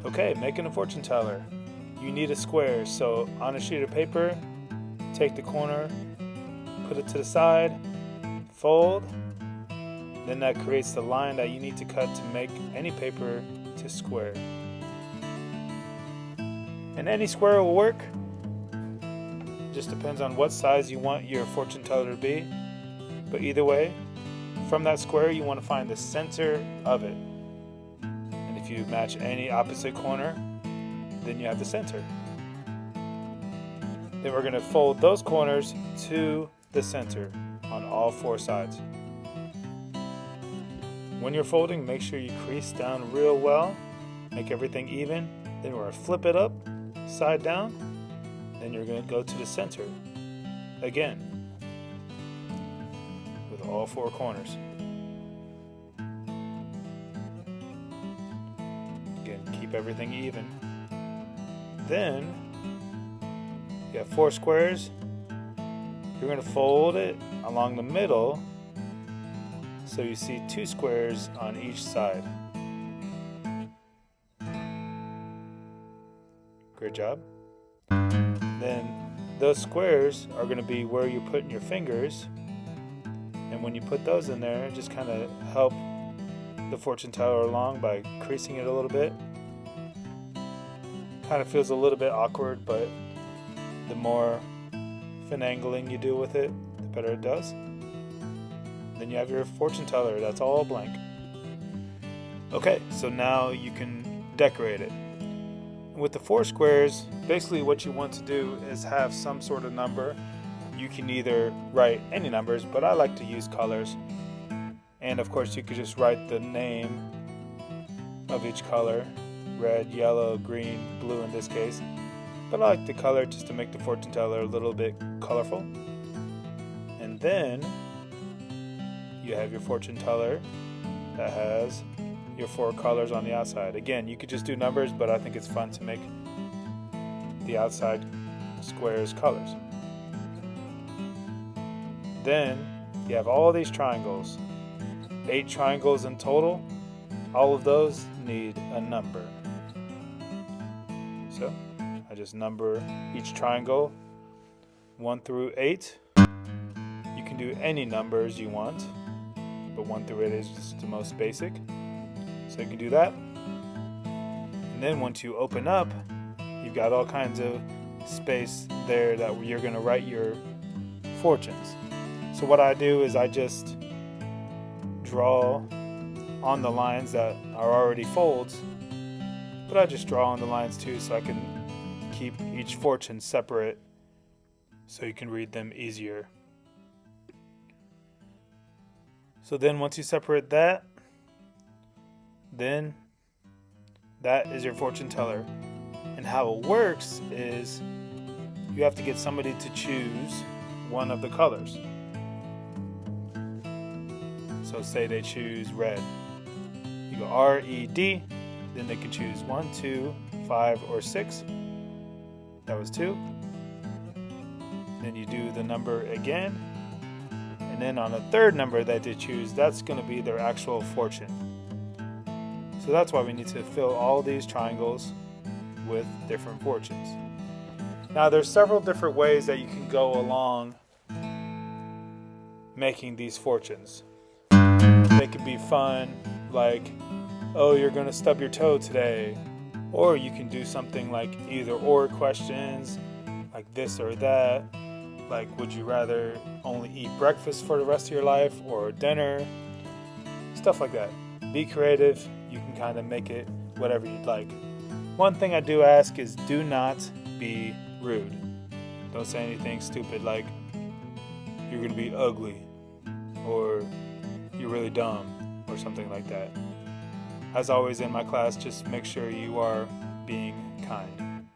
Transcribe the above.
Okay, making a fortune teller. You need a square, so on a sheet of paper, take the corner, put it to the side, fold, then that creates the line that you need to cut to make any paper to square. And any square will work. Just depends on what size you want your fortune teller to be. But either way, from that square you want to find the center of it. And if you match any opposite corner, then you have the center. Then we're going to fold those corners to the center on all four sides. When you're folding, make sure you crease down real well, make everything even. Then we're going to flip it up, side down. Then you're going to go to the center again with all four corners. Again, keep everything even. Then you have four squares. You're going to fold it along the middle so you see two squares on each side. Great job. Then those squares are going to be where you're putting your fingers, and when you put those in there, just kind of help the fortune teller along by creasing it a little bit. Kind of feels a little bit awkward, but the more finagling you do with it, the better it does. Then you have your fortune teller that's all blank. Okay, so now you can decorate it. With the four squares, basically what you want to do is have some sort of number. You can either write any numbers, but I like to use colors. And of course you could just write the name of each color, red, yellow, green, blue in this case. But I like the color just to make the fortune teller a little bit colorful. And then you have your fortune teller that has your four colors on the outside. Again, you could just do numbers, but I think it's fun to make the outside squares colors. Then you have all these triangles, 8 triangles in total. All of those need a number. So I just number each triangle 1 through 8. You can do any numbers you want, but 1 through 8 is just the most basic. So you can do that. And then once you open up, you've got all kinds of space there that you're going to write your fortunes. So what I do is I just draw on the lines that are already folds, but I just draw on the lines too so I can keep each fortune separate so you can read them easier. So then once you separate that, then that is your fortune teller. And how it works is you have to get somebody to choose one of the colors. So say they choose red. You go R-E-D, then they can choose 1, 2, 5, or 6. That was 2. Then you do the number again. And then on the third number that they choose, that's going to be their actual fortune. So that's why we need to fill all these triangles with different fortunes. Now there's several different ways that you can go along making these fortunes. They could be fun, like, oh, you're going to stub your toe today. Or you can do something like either or questions, like this or that. Like, would you rather only eat breakfast for the rest of your life or dinner? Stuff like that. Be creative. You can kind of make it whatever you'd like. One thing I do ask is do not be rude. Don't say anything stupid like you're going to be ugly or you're really dumb or something like that. As always in my class, just make sure you are being kind.